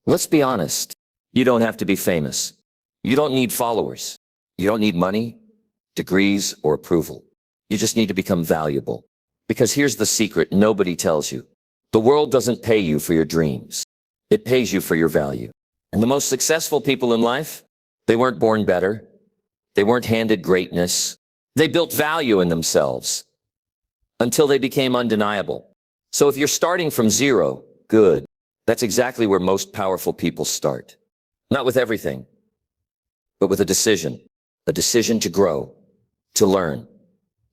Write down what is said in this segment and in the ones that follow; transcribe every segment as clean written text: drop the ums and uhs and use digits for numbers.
Let's be honest. You don't have to be famous. You don't need followers. You don't need money, degrees, or approval. You just need to become valuable. Because here's the secret nobody tells you. The world doesn't pay you for your dreams. It pays you for your value. And the most successful people in life, they weren't born better. They weren't handed greatness. They built value in themselves until they became undeniable. So if you're starting from zero, good. That's exactly where most powerful people start. Not with everything, but with a decision to grow, to learn,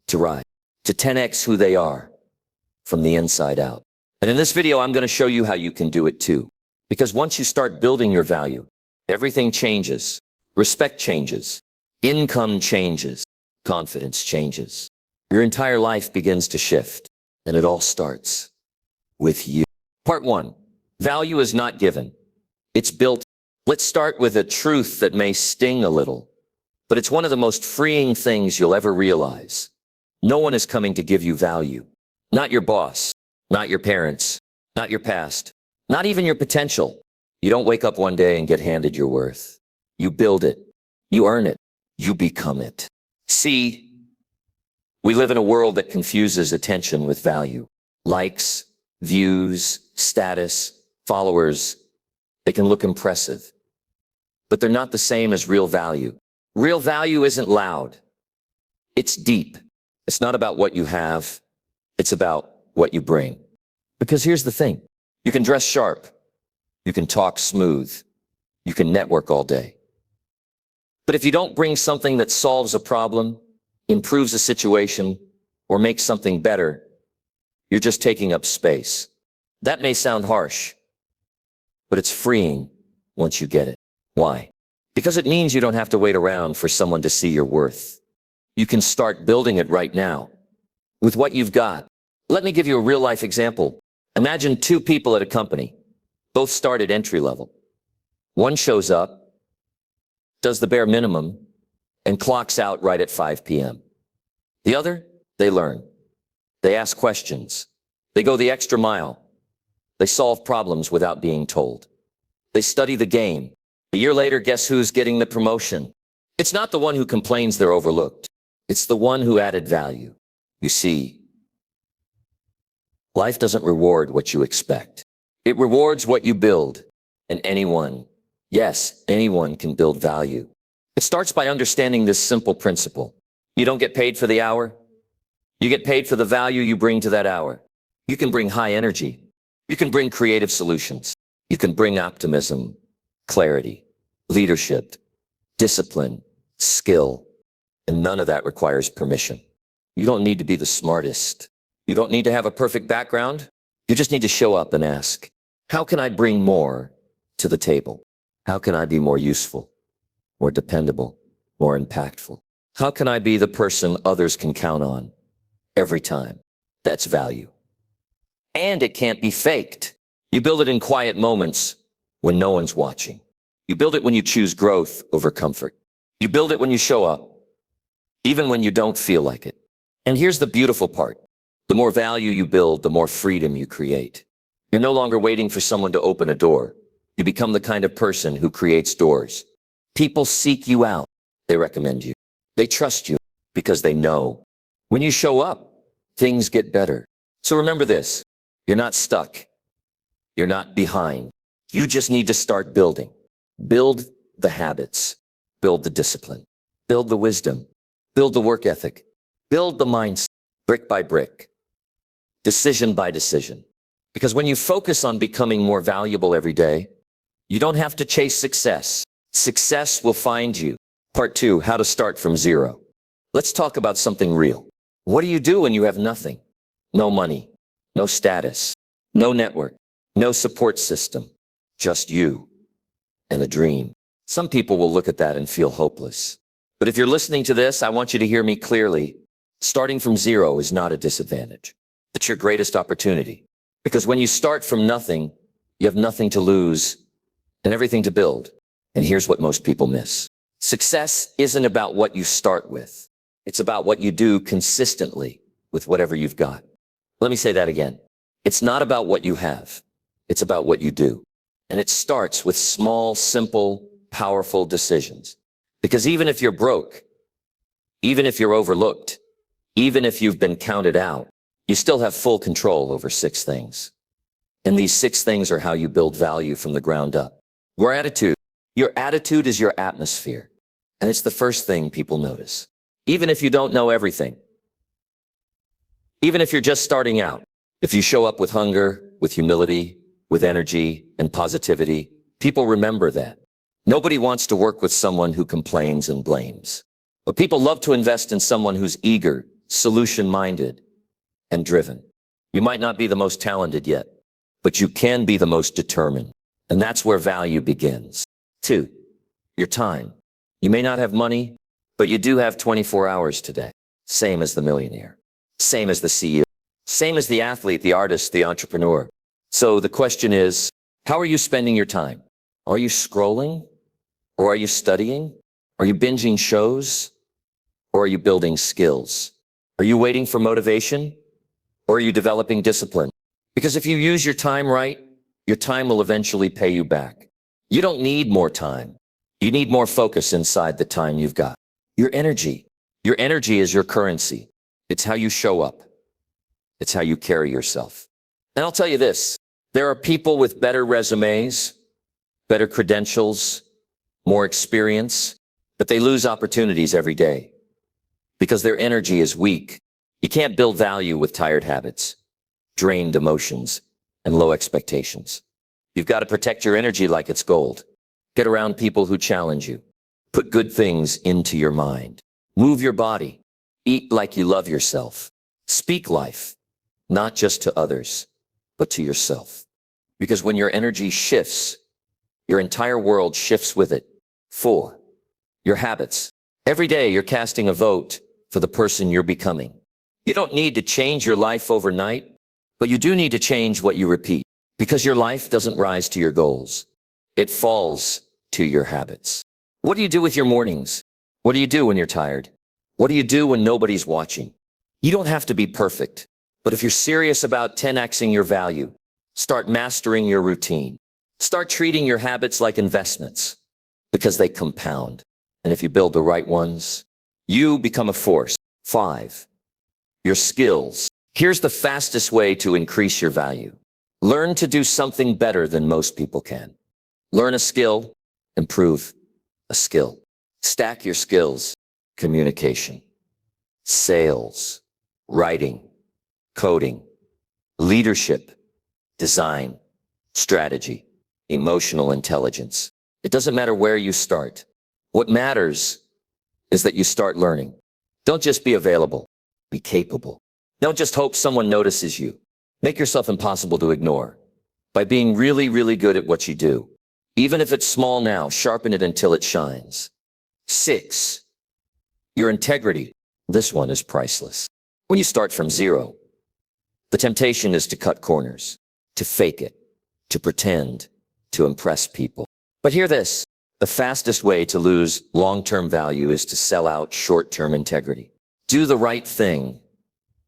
to rise, to 10x who they are from the inside out. And in this video, I'm going to show you how you can do it too. Because once you start building your value, everything changes. Respect changes. Income changes. Confidence changes. Your entire life begins to shift. And it all starts with you. Part 1. Value is not given. It's built. Let's start with a truth that may sting a little, but it's one of the most freeing things you'll ever realize. No one is coming to give you value. Not your boss, not your parents, not your past, not even your potential. You don't wake up one day and get handed your worth. You build it. You earn it. You become it. See, we live in a world that confuses attention with value. Likes, views, status, followers, they can look impressive, but they're not the same as real value. Real value isn't loud. It's deep. It's not about what you have. It's about what you bring. Because here's the thing. You can dress sharp. You can talk smooth. You can network all day. But if you don't bring something that solves a problem, improves a situation, or makes something better, you're just taking up space. That may sound harsh, but it's freeing once you get it. Why? Because it means you don't have to wait around for someone to see your worth. You can start building it right now with what you've got. Let me give you a real life example. Imagine two people at a company, both start at entry level. One shows up, does the bare minimum, and clocks out right at 5 p.m. The other, they learn. They ask questions. They go the extra mile. They solve problems without being told. They study the game. A year later, guess who's getting the promotion? It's not the one who complains they're overlooked. It's the one who added value. You see, life doesn't reward what you expect. It rewards what you build. And anyone, yes, anyone can build value. It starts by understanding this simple principle. You don't get paid for the hour. You get paid for the value you bring to that hour. You can bring high energy. You can bring creative solutions. You can bring optimism, clarity, leadership, discipline, skill, and none of that requires permission. You don't need to be the smartest. You don't need to have a perfect background. You just need to show up and ask, how can I bring more to the table? How can I be more useful, more dependable, more impactful? How can I be the person others can count on every time? That's value. And it can't be faked. You build it in quiet moments when no one's watching. You build it when you choose growth over comfort. You build it when you show up, even when you don't feel like it. And here's the beautiful part. The more value you build, the more freedom you create. You're no longer waiting for someone to open a door. You become the kind of person who creates doors. People seek you out. They recommend you. They trust you because they know. When you show up, things get better. So remember this. You're not stuck. You're not behind. You just need to start building. Build the habits. Build the discipline. Build the wisdom. Build the work ethic. Build the mindset, brick by brick, decision by decision. Because when you focus on becoming more valuable every day, you don't have to chase success. Success will find you. Part 2, how to start from zero. Let's talk about something real. What do you do when you have nothing? No money, no status, no network, no support system, just you and a dream. Some people will look at that and feel hopeless. But if you're listening to this, I want you to hear me clearly. Starting from zero is not a disadvantage. It's your greatest opportunity. Because when you start from nothing, you have nothing to lose and everything to build. And here's what most people miss. Success isn't about what you start with. It's about what you do consistently with whatever you've got. Let me say that again. It's not about what you have. It's about what you do. And it starts with small, simple, powerful decisions. Because even if you're broke, even if you're overlooked, even if you've been counted out, you still have full control over 6 things. And these 6 things are how you build value from the ground up. Your attitude. Your attitude is your atmosphere. And it's the first thing people notice. Even if you don't know everything. Even if you're just starting out. If you show up with hunger, with humility, with energy and positivity, people remember that. Nobody wants to work with someone who complains and blames. But people love to invest in someone who's eager, solution-minded, and driven. You might not be the most talented yet, but you can be the most determined. And that's where value begins. 2, your time. You may not have money, but you do have 24 hours today. Same as the millionaire. Same as the CEO. Same as the athlete, the artist, the entrepreneur. So the question is, how are you spending your time? Are you scrolling? Or are you studying? Are you binging shows? Or are you building skills? Are you waiting for motivation? Or are you developing discipline? Because if you use your time right, your time will eventually pay you back. You don't need more time. You need more focus inside the time you've got. Your energy. Your energy is your currency. It's how you show up. It's how you carry yourself. And I'll tell you this, there are people with better resumes, better credentials, more experience, but they lose opportunities every day because their energy is weak. You can't build value with tired habits, drained emotions, and low expectations. You've got to protect your energy like it's gold. Get around people who challenge you. Put good things into your mind. Move your body. Eat like you love yourself. Speak life, not just to others, but to yourself. Because when your energy shifts, your entire world shifts with it. 4, your habits. Every day you're casting a vote for the person you're becoming. You don't need to change your life overnight, but you do need to change what you repeat. Because your life doesn't rise to your goals. It falls to your habits. What do you do with your mornings? What do you do when you're tired? What do you do when nobody's watching? You don't have to be perfect, but if you're serious about 10xing your value, start mastering your routine. Start treating your habits like investments because they compound. And if you build the right ones, you become a force. 5, your skills. Here's the fastest way to increase your value. Learn to do something better than most people can. Learn a skill, improve a skill. Stack your skills. Communication, sales, writing, coding, leadership, design, strategy, emotional intelligence. It doesn't matter where you start. What matters is that you start learning. Don't just be available, be capable. Don't just hope someone notices you. Make yourself impossible to ignore by being really, really good at what you do. Even if it's small now, sharpen it until it shines. 6, your integrity. This one is priceless. When you start from 0, the temptation is to cut corners, to fake it, to pretend, to impress people. But hear this, the fastest way to lose long-term value is to sell out short-term integrity. Do the right thing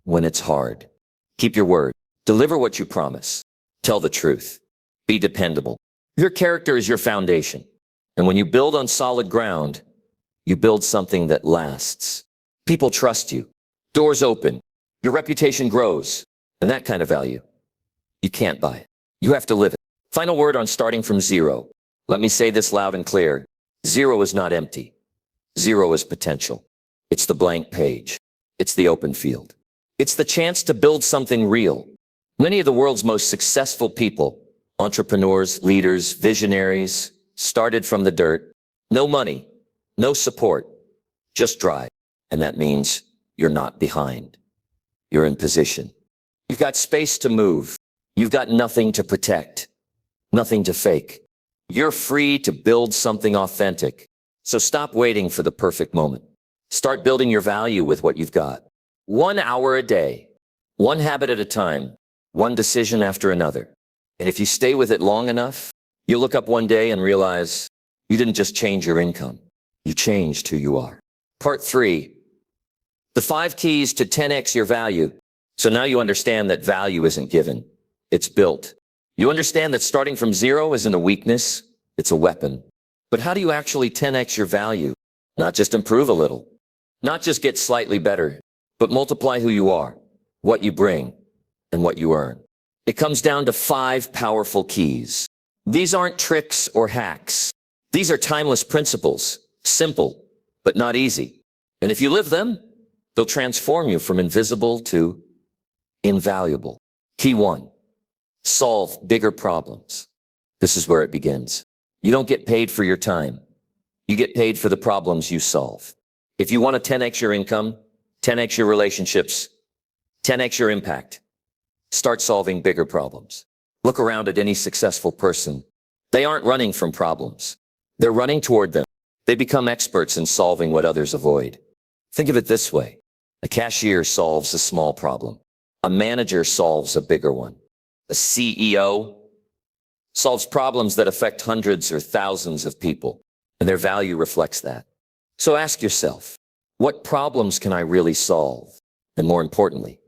when it's hard. Keep your word. Deliver what you promise. Tell the truth. Be dependable. Your character is your foundation. And when you build on solid ground, you build something that lasts. People trust you. Doors open. Your reputation grows. And that kind of value, you can't buy it. You have to live it. Final word on starting from 0. Let me say this loud and clear. 0 is not empty. 0 is potential. It's the blank page. It's the open field. It's the chance to build something real. Many of the world's most successful people, entrepreneurs, leaders, visionaries, started from the dirt. No money, no support, just drive. And that means you're not behind. You're in position. You've got space to move. You've got nothing to protect, nothing to fake. You're free to build something authentic. So stop waiting for the perfect moment. Start building your value with what you've got. 1 hour a day, one habit at a time, one decision after another. And if you stay with it long enough, you'll look up one day and realize you didn't just change your income. You changed who you are. Part 3, the 5 keys to 10x your value. So now you understand that value isn't given, it's built. You understand that starting from zero isn't a weakness, it's a weapon. But how do you actually 10x your value? Not just improve a little, not just get slightly better, but multiply who you are, what you bring, and what you earn. It comes down to 5 powerful keys. These aren't tricks or hacks. These are timeless principles, simple, but not easy. And if you live them, they'll transform you from invisible to invaluable. Key 1, solve bigger problems. This is where it begins. You don't get paid for your time. You get paid for the problems you solve. If you want to 10x your income, 10x your relationships, 10x your impact, start solving bigger problems. Look around at any successful person. They aren't running from problems. They're running toward them. They become experts in solving what others avoid. Think of it this way. A cashier solves a small problem. A manager solves a bigger one. A CEO solves problems that affect hundreds or thousands of people, and their value reflects that. So ask yourself, what problems can I really solve? And more importantly,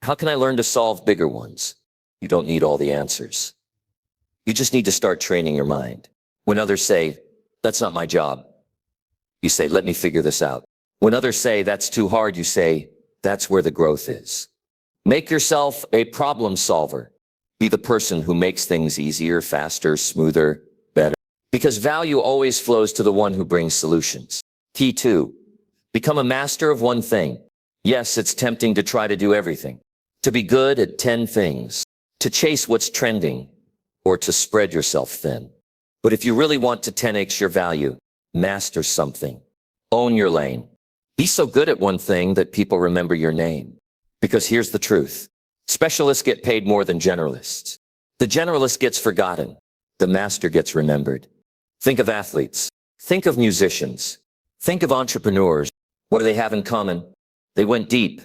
how can I learn to solve bigger ones? You don't need all the answers. You just need to start training your mind. When others say, that's not my job, you say, let me figure this out. When others say, that's too hard, you say, that's where the growth is. Make yourself a problem solver. Be the person who makes things easier, faster, smoother, better. Because value always flows to the one who brings solutions. Key 2, become a master of one thing. Yes, it's tempting to try to do everything. To be good at 10 things. To chase what's trending. Or to spread yourself thin. But if you really want to 10x your value, master something. Own your lane. Be so good at one thing that people remember your name. Because here's the truth. Specialists get paid more than generalists. The generalist gets forgotten. The master gets remembered. Think of athletes. Think of musicians. Think of entrepreneurs. What do they have in common? They went deep,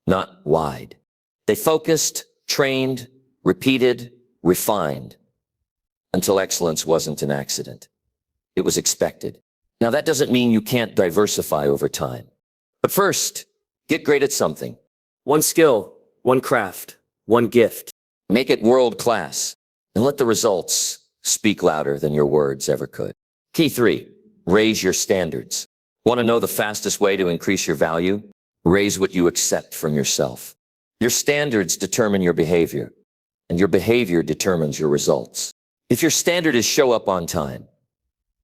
not wide. They focused, trained, repeated, refined, until excellence wasn't an accident. It was expected. Now that doesn't mean you can't diversify over time. But first, get great at something. One skill, one craft, one gift. Make it world class and let the results speak louder than your words ever could. Key 3, raise your standards. Want to know the fastest way to increase your value? Raise what you accept from yourself. Your standards determine your behavior, and your behavior determines your results. If your standard is show up on time,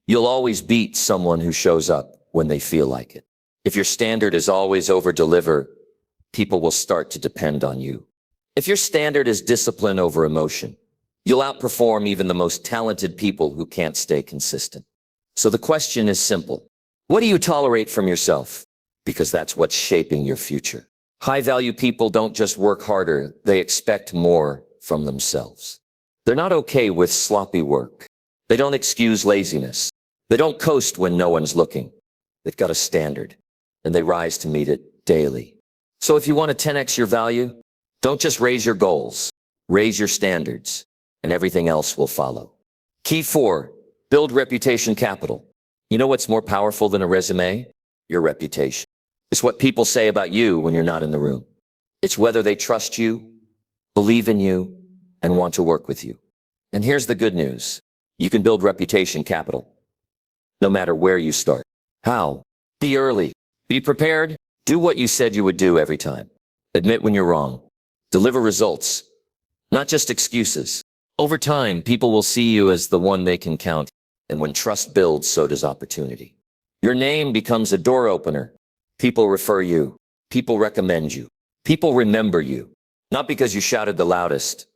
you'll always beat someone who shows up when they feel like it. If your standard is always over-deliver, people will start to depend on you. If your standard is discipline over emotion, you'll outperform even the most talented people who can't stay consistent. So the question is simple. What do you tolerate from yourself? Because that's what's shaping your future. High-value people don't just work harder, they expect more from themselves. They're not okay with sloppy work. They don't excuse laziness. They don't coast when no one's looking. They've got a standard, and they rise to meet it daily. So if you want to 10x your value, don't just raise your goals, raise your standards, and everything else will follow. Key 4, build reputation capital. You know what's more powerful than a resume? Your reputation. It's what people say about you when you're not in the room. It's whether they trust you, believe in you, and want to work with you. And here's the good news. You can build reputation capital, no matter where you start. How? Be early. Be prepared. Do what you said you would do every time. Admit when you're wrong. Deliver results, not just excuses. Over time, people will see you as the one they can count. And when trust builds, so does opportunity. Your name becomes a door opener. People refer you. People recommend you. People remember you. Not because you shouted the loudest,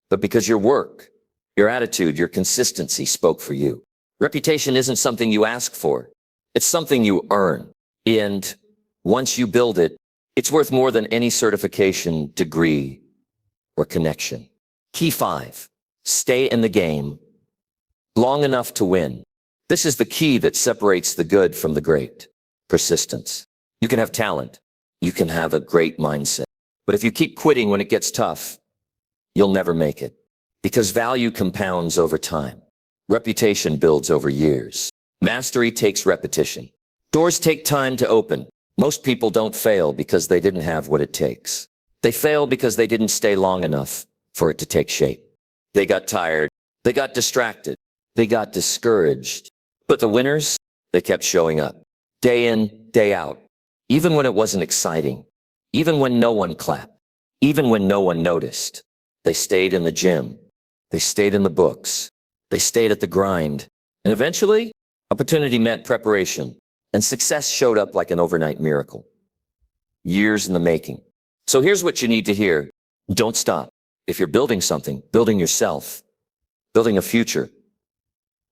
but because your work, your attitude, your consistency spoke for you. Reputation isn't something you ask for. It's something you earn. And once you build it, it's worth more than any certification, degree, or connection. Key 5, stay in the game long enough to win. This is the key that separates the good from the great. Persistence. You can have talent. You can have a great mindset. But if you keep quitting when it gets tough, you'll never make it. Because value compounds over time. Reputation builds over years. Mastery takes repetition. Doors take time to open. Most people don't fail because they didn't have what it takes. They fail because they didn't stay long enough for it to take shape. They got tired. They got distracted. They got discouraged. But the winners, they kept showing up. Day in, day out. Even when it wasn't exciting. Even when no one clapped. Even when no one noticed. They stayed in the gym. They stayed in the books. They stayed at the grind. And eventually, opportunity met preparation. And success showed up like an overnight miracle. Years in the making. So here's what you need to hear. Don't stop. If you're building something, building yourself, building a future,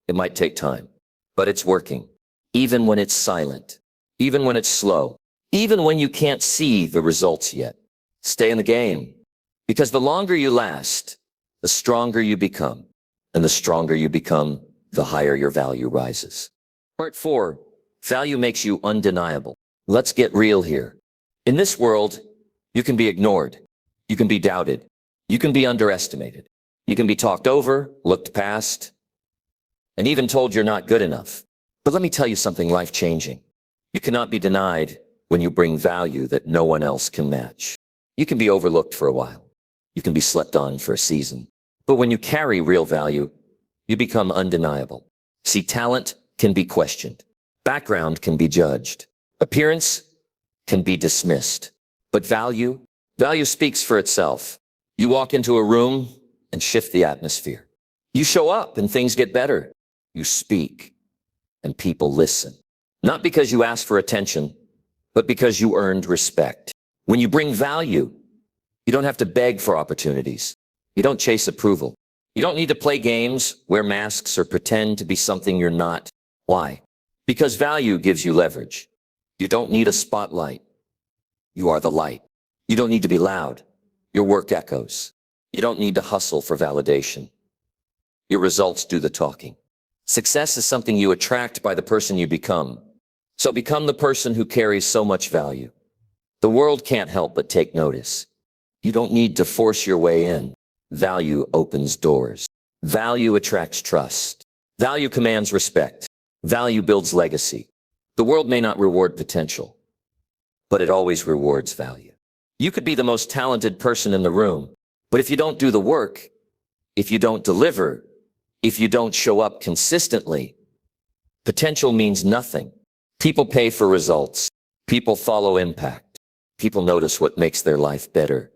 it might take time, but it's working. Even when it's silent, even when it's slow, even when you can't see the results yet. Stay in the game. Because the longer you last, the stronger you become. And the stronger you become, the higher your value rises. Part 4, value makes you undeniable. Let's get real here. In this world, you can be ignored. You can be doubted. You can be underestimated. You can be talked over, looked past, and even told you're not good enough. But let me tell you something life-changing. You cannot be denied when you bring value that no one else can match. You can be overlooked for a while. You can be slept on for a season. But when you carry real value, you become undeniable. See, talent can be questioned. Background can be judged. Appearance can be dismissed. But value speaks for itself. You walk into a room and shift the atmosphere. You show up and things get better. You speak and people listen. Not because you asked for attention, but because you earned respect. When you bring value, you don't have to beg for opportunities. You don't chase approval. You don't need to play games, wear masks, or pretend to be something you're not. Why? Because value gives you leverage. You don't need a spotlight. You are the light. You don't need to be loud. Your work echoes. You don't need to hustle for validation. Your results do the talking. Success is something you attract by the person you become. So become the person who carries so much value. The world can't help but take notice. You don't need to force your way in. Value opens doors. Value attracts trust. Value commands respect. Value builds legacy. The world may not reward potential, but it always rewards value. You could be the most talented person in the room, but if you don't do the work, if you don't deliver, if you don't show up consistently, potential means nothing. People pay for results. People follow impact. People notice what makes their life better,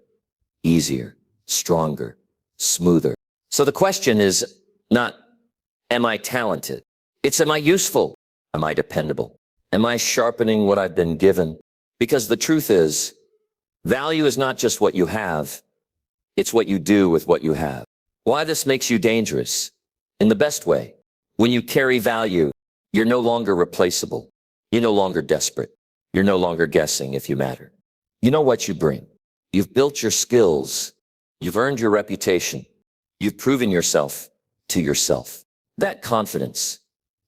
easier, stronger, smoother. So the question is not, am I talented? It's, am I useful? Am I dependable? Am I sharpening what I've been given? Because the truth is, value is not just what you have, it's what you do with what you have. Why this makes you dangerous? In the best way. When you carry value, you're no longer replaceable. You're no longer desperate. You're no longer guessing if you matter. You know what you bring. You've built your skills. You've earned your reputation. You've proven yourself to yourself. That confidence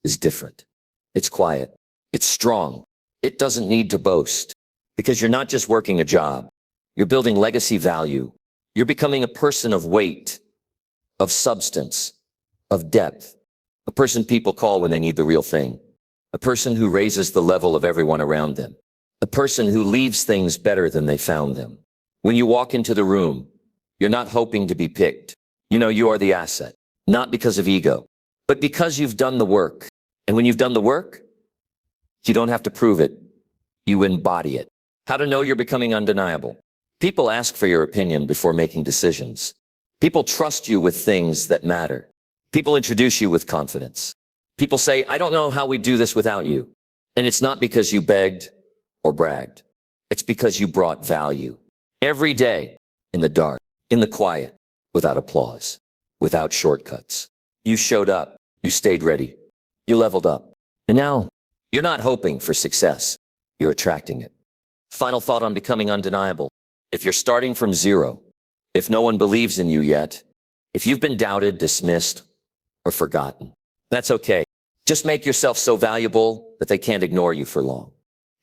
is different. It's quiet. It's strong. It doesn't need to boast. Because you're not just working a job. You're building legacy value. You're becoming a person of weight, of substance, of depth. A person people call when they need the real thing. A person who raises the level of everyone around them. A person who leaves things better than they found them. When you walk into the room, you're not hoping to be picked. You know you are the asset. Not because of ego, but because you've done the work. And when you've done the work, you don't have to prove it. You embody it. How to know you're becoming undeniable. People ask for your opinion before making decisions. People trust you with things that matter. People introduce you with confidence. People say, I don't know how we do this without you. And it's not because you begged or bragged. It's because you brought value. Every day, in the dark, in the quiet, without applause, without shortcuts. You showed up. You stayed ready. You leveled up. And now, you're not hoping for success. You're attracting it. Final thought on becoming undeniable. If you're starting from zero, if no one believes in you yet, if you've been doubted, dismissed, or forgotten, that's okay. Just make yourself so valuable that they can't ignore you for long.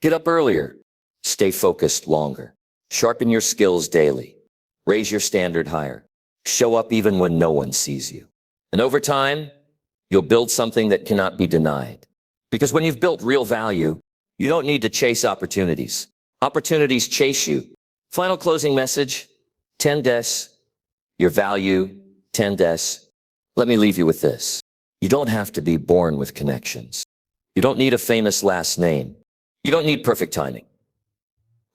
Get up earlier. Stay focused longer. Sharpen your skills daily. Raise your standard higher. Show up even when no one sees you. And over time, you'll build something that cannot be denied. Because when you've built real value, you don't need to chase opportunities. Opportunities chase you. Final closing message, 10 des, your value 10S. Let me leave you with this. You don't have to be born with connections. You don't need a famous last name. You don't need perfect timing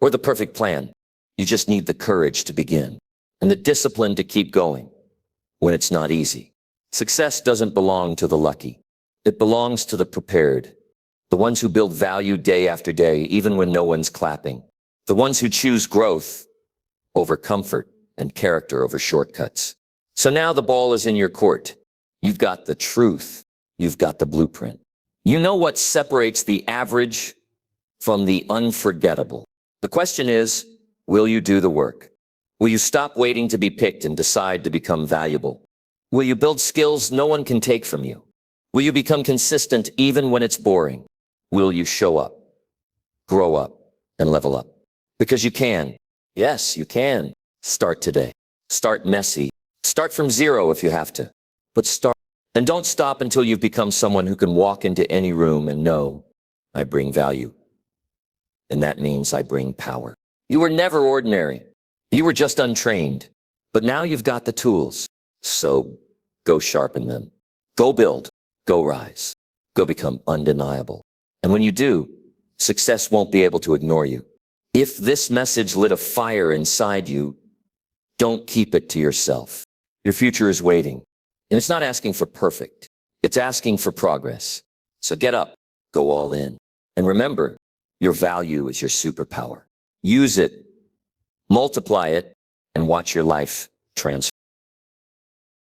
or the perfect plan. You just need the courage to begin and the discipline to keep going when it's not easy. Success doesn't belong to the lucky. It belongs to the prepared, the ones who build value day after day, even when no one's clapping, the ones who choose growth over comfort and character over shortcuts. So now the ball is in your court. You've got the truth. You've got the blueprint. You know what separates the average from the unforgettable. The question is, will you do the work? Will you stop waiting to be picked and decide to become valuable? Will you build skills no one can take from you? Will you become consistent even when it's boring? Will you show up, grow up, and level up? Because you can. Yes, you can. Start today. Start messy. Start from zero if you have to. But start. And don't stop until you've become someone who can walk into any room and know, I bring value. And that means I bring power. You were never ordinary. You were just untrained. But now you've got the tools. So go sharpen them. Go build. Go rise. Go become undeniable. And when you do, success won't be able to ignore you. If this message lit a fire inside you, don't keep it to yourself. Your future is waiting. And it's not asking for perfect. It's asking for progress. So get up, go all in. And remember, your value is your superpower. Use it, multiply it, and watch your life transform.